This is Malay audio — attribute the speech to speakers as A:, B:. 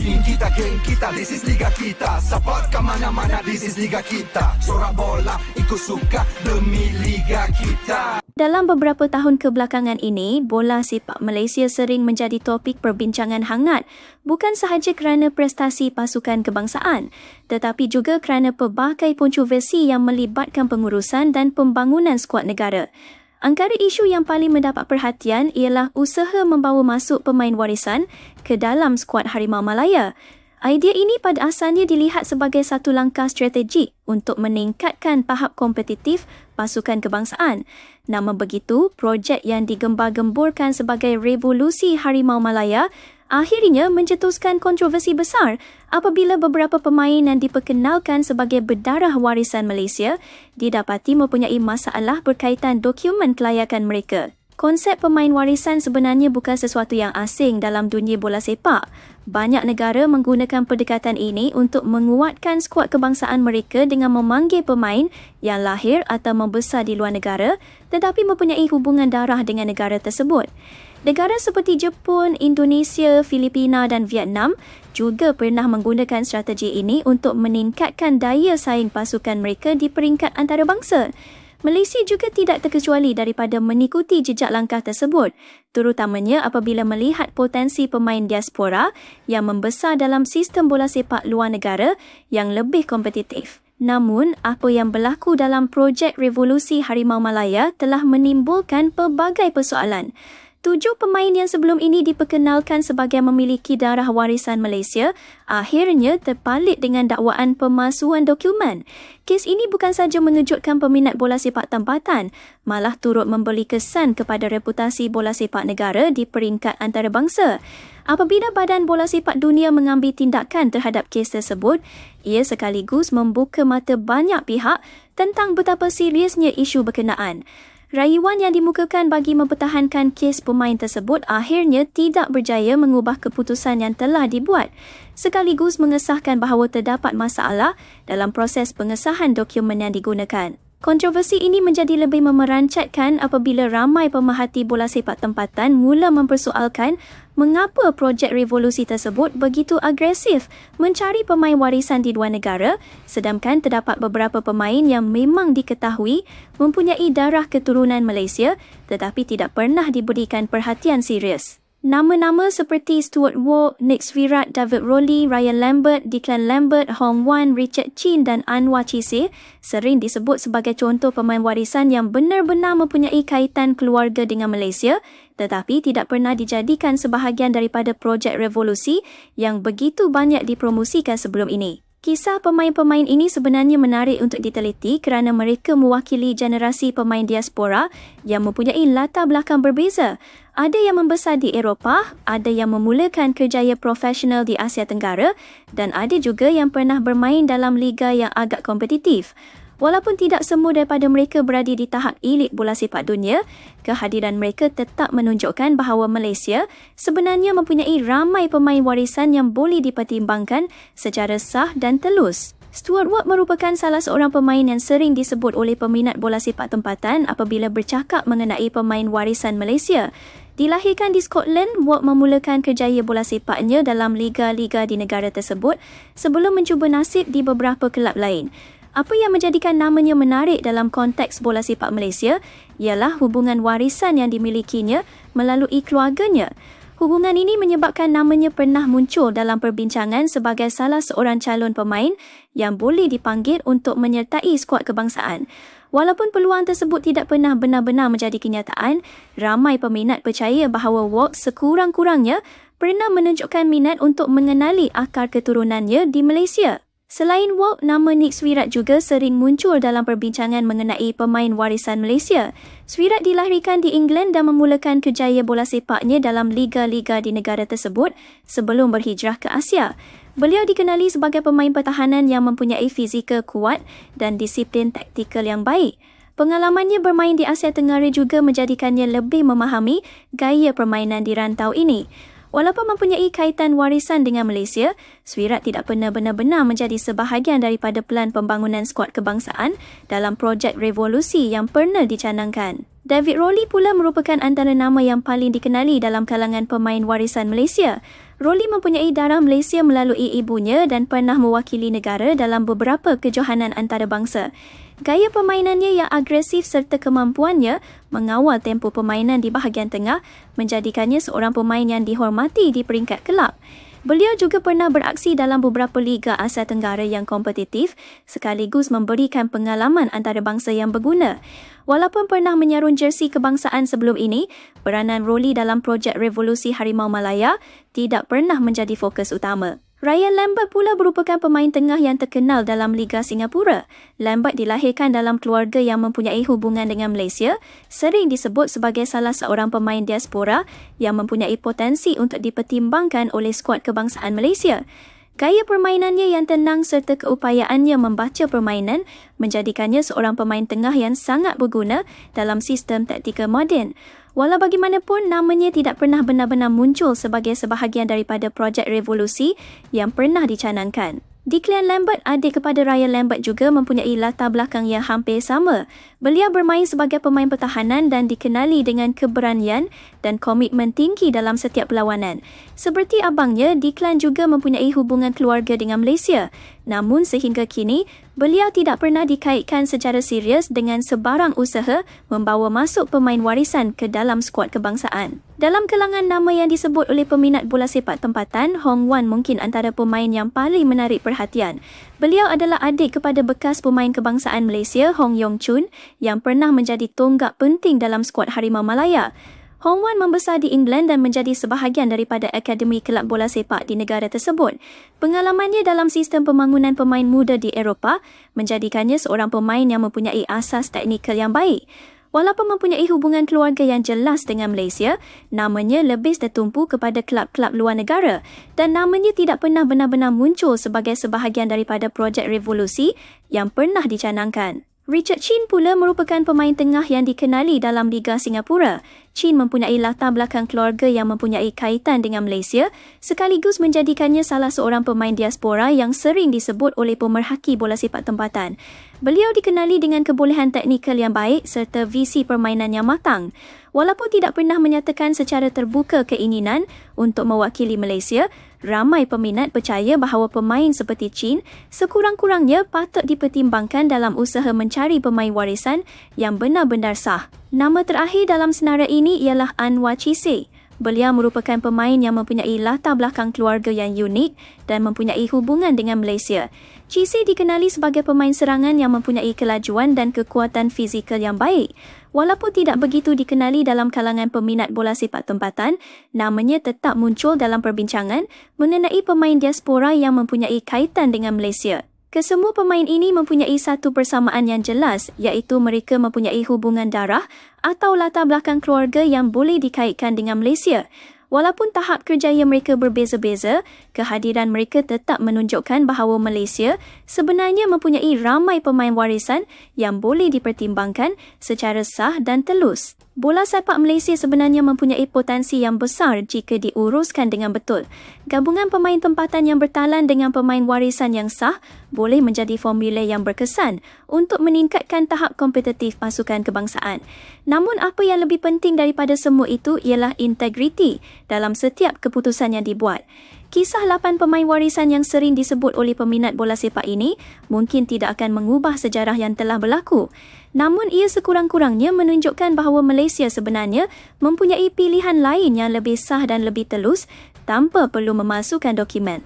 A: team kita, geng kita, this is liga kita. Support ke mana-mana, this is liga kita. Sorak bola, ikut suka demi liga kita.
B: Dalam beberapa tahun kebelakangan ini, bola sepak Malaysia sering menjadi topik perbincangan hangat, bukan sahaja kerana prestasi pasukan kebangsaan, tetapi juga kerana pelbagai kontroversi yang melibatkan pengurusan dan pembangunan skuad negara. Antara isu yang paling mendapat perhatian ialah usaha membawa masuk pemain warisan ke dalam skuad Harimau Malaya. Idea ini pada asalnya dilihat sebagai satu langkah strategik untuk meningkatkan tahap kompetitif pasukan kebangsaan. Namun begitu, projek yang digembar-gemburkan sebagai revolusi Harimau Malaya akhirnya mencetuskan kontroversi besar apabila beberapa pemain yang diperkenalkan sebagai berdarah warisan Malaysia didapati mempunyai masalah berkaitan dokumen kelayakan mereka. Konsep pemain warisan sebenarnya bukan sesuatu yang asing dalam dunia bola sepak. Banyak negara menggunakan pendekatan ini untuk menguatkan skuad kebangsaan mereka dengan memanggil pemain yang lahir atau membesar di luar negara tetapi mempunyai hubungan darah dengan negara tersebut. Negara seperti Jepun, Indonesia, Filipina dan Vietnam juga pernah menggunakan strategi ini untuk meningkatkan daya saing pasukan mereka di peringkat antarabangsa. Malaysia juga tidak terkecuali daripada mengikuti jejak langkah tersebut, terutamanya apabila melihat potensi pemain diaspora yang membesar dalam sistem bola sepak luar negara yang lebih kompetitif. Namun, apa yang berlaku dalam projek revolusi Harimau Malaya telah menimbulkan pelbagai persoalan. 7 pemain yang sebelum ini diperkenalkan sebagai memiliki darah warisan Malaysia akhirnya terpalit dengan dakwaan pemalsuan dokumen. Kes ini bukan sahaja mengejutkan peminat bola sepak tempatan, malah turut memberi kesan kepada reputasi bola sepak negara di peringkat antarabangsa. Apabila Badan Bola Sepak Dunia mengambil tindakan terhadap kes tersebut, ia sekaligus membuka mata banyak pihak tentang betapa seriusnya isu berkenaan. Rayuan yang dimukakan bagi mempertahankan kes pemain tersebut akhirnya tidak berjaya mengubah keputusan yang telah dibuat, sekaligus mengesahkan bahawa terdapat masalah dalam proses pengesahan dokumen yang digunakan. Kontroversi ini menjadi lebih memerancatkan apabila ramai pemerhati bola sepak tempatan mula mempersoalkan mengapa projek revolusi tersebut begitu agresif mencari pemain warisan di luar negara, sedangkan terdapat beberapa pemain yang memang diketahui mempunyai darah keturunan Malaysia tetapi tidak pernah diberikan perhatian serius. Nama-nama seperti Stuart Ward, Nick Svirat, David Rowley, Ryan Lambert, Declan Lambert, Hong Wan, Richard Chin dan Anwar Cisse sering disebut sebagai contoh pemain warisan yang benar-benar mempunyai kaitan keluarga dengan Malaysia tetapi tidak pernah dijadikan sebahagian daripada projek revolusi yang begitu banyak dipromosikan sebelum ini. Kisah pemain-pemain ini sebenarnya menarik untuk diteliti kerana mereka mewakili generasi pemain diaspora yang mempunyai latar belakang berbeza. Ada yang membesar di Eropah, ada yang memulakan kerjaya profesional di Asia Tenggara dan ada juga yang pernah bermain dalam liga yang agak kompetitif. Walaupun tidak semua daripada mereka berada di tahap elit bola sepak dunia, kehadiran mereka tetap menunjukkan bahawa Malaysia sebenarnya mempunyai ramai pemain warisan yang boleh dipertimbangkan secara sah dan telus. Stuart Ward merupakan salah seorang pemain yang sering disebut oleh peminat bola sepak tempatan apabila bercakap mengenai pemain warisan Malaysia. Dilahirkan di Scotland, Ward memulakan kerjaya bola sepaknya dalam liga-liga di negara tersebut sebelum mencuba nasib di beberapa kelab lain. Apa yang menjadikan namanya menarik dalam konteks bola sepak Malaysia ialah hubungan warisan yang dimilikinya melalui keluarganya. Hubungan ini menyebabkan namanya pernah muncul dalam perbincangan sebagai salah seorang calon pemain yang boleh dipanggil untuk menyertai skuad kebangsaan. Walaupun peluang tersebut tidak pernah benar-benar menjadi kenyataan, ramai peminat percaya bahawa Ward sekurang-kurangnya pernah menunjukkan minat untuk mengenali akar keturunannya di Malaysia. Selain Ward, nama Nick Svirat juga sering muncul dalam perbincangan mengenai pemain warisan Malaysia. Svirat dilahirkan di England dan memulakan kerjaya bola sepaknya dalam liga-liga di negara tersebut sebelum berhijrah ke Asia. Beliau dikenali sebagai pemain pertahanan yang mempunyai fizikal kuat dan disiplin taktikal yang baik. Pengalamannya bermain di Asia Tenggara juga menjadikannya lebih memahami gaya permainan di rantau ini. Walaupun mempunyai kaitan warisan dengan Malaysia, Svirat tidak pernah benar-benar menjadi sebahagian daripada pelan pembangunan skuad kebangsaan dalam projek revolusi yang pernah dicanangkan. David Rowley pula merupakan antara nama yang paling dikenali dalam kalangan pemain warisan Malaysia. Rolly mempunyai darah Malaysia melalui ibunya dan pernah mewakili negara dalam beberapa kejohanan antarabangsa. Gaya permainannya yang agresif serta kemampuannya mengawal tempo permainan di bahagian tengah menjadikannya seorang pemain yang dihormati di peringkat kelab. Beliau juga pernah beraksi dalam beberapa liga Asia Tenggara yang kompetitif sekaligus memberikan pengalaman antarabangsa yang berguna. Walaupun pernah menyarun jersey kebangsaan sebelum ini, peranan Rolly dalam projek Revolusi Harimau Malaya tidak pernah menjadi fokus utama. Ryan Lambert pula merupakan pemain tengah yang terkenal dalam Liga Singapura. Lambert dilahirkan dalam keluarga yang mempunyai hubungan dengan Malaysia, sering disebut sebagai salah seorang pemain diaspora yang mempunyai potensi untuk dipertimbangkan oleh skuad kebangsaan Malaysia. Gaya permainannya yang tenang serta keupayaannya membaca permainan menjadikannya seorang pemain tengah yang sangat berguna dalam sistem taktikal moden. Walau bagaimanapun, namanya tidak pernah benar-benar muncul sebagai sebahagian daripada projek revolusi yang pernah dicanangkan. Declan Lambert, adik kepada Ryan Lambert, juga mempunyai latar belakang yang hampir sama. Beliau bermain sebagai pemain pertahanan dan dikenali dengan keberanian dan komitmen tinggi dalam setiap perlawanan. Seperti abangnya, Declan juga mempunyai hubungan keluarga dengan Malaysia. Namun sehingga kini, beliau tidak pernah dikaitkan secara serius dengan sebarang usaha membawa masuk pemain warisan ke dalam skuad kebangsaan. Dalam kalangan nama yang disebut oleh peminat bola sepak tempatan, Hong Wan mungkin antara pemain yang paling menarik perhatian. Beliau adalah adik kepada bekas pemain kebangsaan Malaysia, Hong Yong Chun, yang pernah menjadi tonggak penting dalam skuad Harimau Malaya. Hong Wan membesar di England dan menjadi sebahagian daripada akademi kelab bola sepak di negara tersebut. Pengalamannya dalam sistem pembangunan pemain muda di Eropah menjadikannya seorang pemain yang mempunyai asas teknikal yang baik. Walaupun mempunyai hubungan keluarga yang jelas dengan Malaysia, namanya lebih tertumpu kepada kelab-kelab luar negara dan namanya tidak pernah benar-benar muncul sebagai sebahagian daripada projek revolusi yang pernah dicanangkan. Richard Chin pula merupakan pemain tengah yang dikenali dalam Liga Singapura. Chin mempunyai latar belakang keluarga yang mempunyai kaitan dengan Malaysia sekaligus menjadikannya salah seorang pemain diaspora yang sering disebut oleh pemerhati bola sepak tempatan. Beliau dikenali dengan kebolehan teknikal yang baik serta visi permainan yang matang. Walaupun tidak pernah menyatakan secara terbuka keinginan untuk mewakili Malaysia, ramai peminat percaya bahawa pemain seperti Chin sekurang-kurangnya patut dipertimbangkan dalam usaha mencari pemain warisan yang benar-benar sah. Nama terakhir dalam senarai ini ialah Anwar Cisse. Beliau merupakan pemain yang mempunyai latar belakang keluarga yang unik dan mempunyai hubungan dengan Malaysia. Cisse dikenali sebagai pemain serangan yang mempunyai kelajuan dan kekuatan fizikal yang baik. Walaupun tidak begitu dikenali dalam kalangan peminat bola sepak tempatan, namanya tetap muncul dalam perbincangan mengenai pemain diaspora yang mempunyai kaitan dengan Malaysia. Kesemua pemain ini mempunyai satu persamaan yang jelas, iaitu mereka mempunyai hubungan darah atau latar belakang keluarga yang boleh dikaitkan dengan Malaysia. Walaupun tahap kerjaya mereka berbeza-beza, kehadiran mereka tetap menunjukkan bahawa Malaysia sebenarnya mempunyai ramai pemain warisan yang boleh dipertimbangkan secara sah dan telus. Bola sepak Malaysia sebenarnya mempunyai potensi yang besar jika diuruskan dengan betul. Gabungan pemain tempatan yang bertalan dengan pemain warisan yang sah boleh menjadi formula yang berkesan untuk meningkatkan tahap kompetitif pasukan kebangsaan. Namun apa yang lebih penting daripada semua itu ialah integriti dalam setiap keputusan yang dibuat. Kisah 8 pemain warisan yang sering disebut oleh peminat bola sepak ini mungkin tidak akan mengubah sejarah yang telah berlaku. Namun ia sekurang-kurangnya menunjukkan bahawa Malaysia sebenarnya mempunyai pilihan lain yang lebih sah dan lebih telus tanpa perlu memalsukan dokumen.